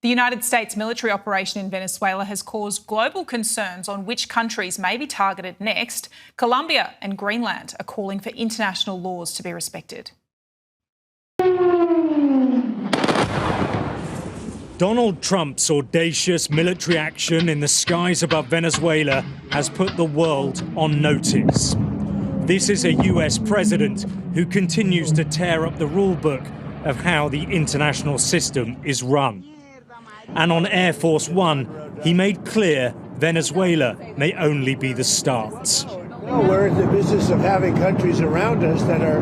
The United States military operation in Venezuela has caused global concerns on which countries may be targeted next. Colombia and Greenland are calling for international laws to be respected. Donald Trump's audacious military action in the skies above Venezuela has put the world on notice. This is a US president who continues to tear up the rule book of how the international system is run. And on Air Force One, he made clear Venezuela may only be the start. No, we're in the business of having countries around us that are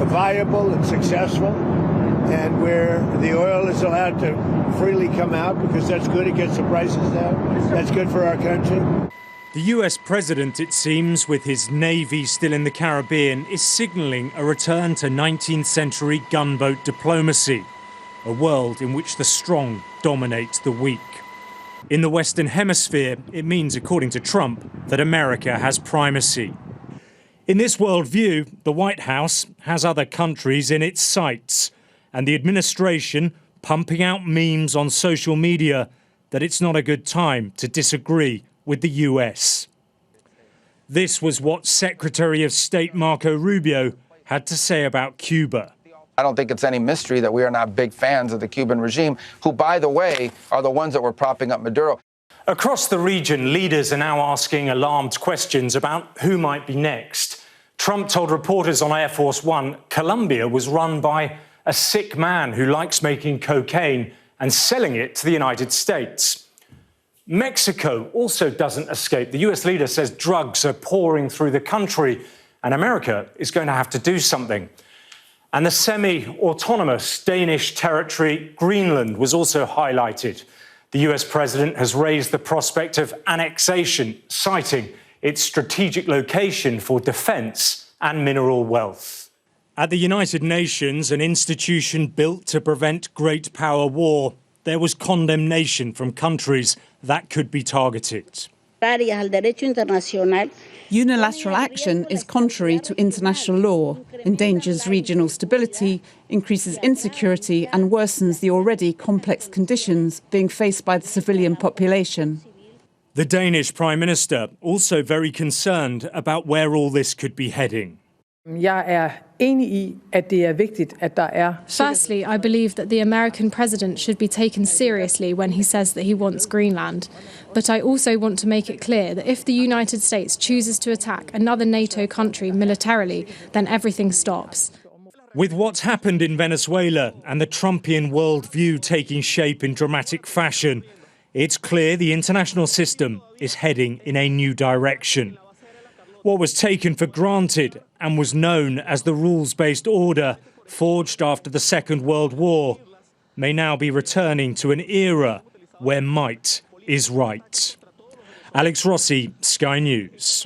viable and successful, and where the oil is allowed to freely come out because that's good, it gets the prices down, that's good for our country. The US president, it seems, with his navy still in the Caribbean, is signalling a return to 19th century gunboat diplomacy, a world in which the strong dominate the weak. In the Western Hemisphere, it means, according to Trump, that America has primacy. In this worldview, the White House has other countries in its sights, and the administration pumping out memes on social media that it's not a good time to disagree with the US. This was what Secretary of State Marco Rubio had to say about Cuba. I don't think it's any mystery that we are not big fans of the Cuban regime, who, by the way, are the ones that were propping up Maduro. Across the region, leaders are now asking alarmed questions about who might be next. Trump told reporters on Air Force One Colombia was run by a sick man who likes making cocaine and selling it to the United States. Mexico also doesn't escape. The US leader says drugs are pouring through the country and America is going to have to do something. And the semi-autonomous Danish territory Greenland was also highlighted. The US president has raised the prospect of annexation, citing its strategic location for defence and mineral wealth. At the United Nations, an institution built to prevent great power war, there was condemnation from countries that could be targeted. Unilateral action is contrary to international law, endangers regional stability, increases insecurity and worsens the already complex conditions being faced by the civilian population. The Danish Prime Minister also very concerned about where all this could be heading. Firstly, I believe that the American president should be taken seriously when he says that he wants Greenland. But I also want to make it clear that if the United States chooses to attack another NATO country militarily, then everything stops. With what's happened in Venezuela and the Trumpian worldview taking shape in dramatic fashion, it's clear the international system is heading in a new direction. What was taken for granted and was known as the rules-based order forged after the Second World War may now be returning to an era where might is right. Alex Rossi, Sky News.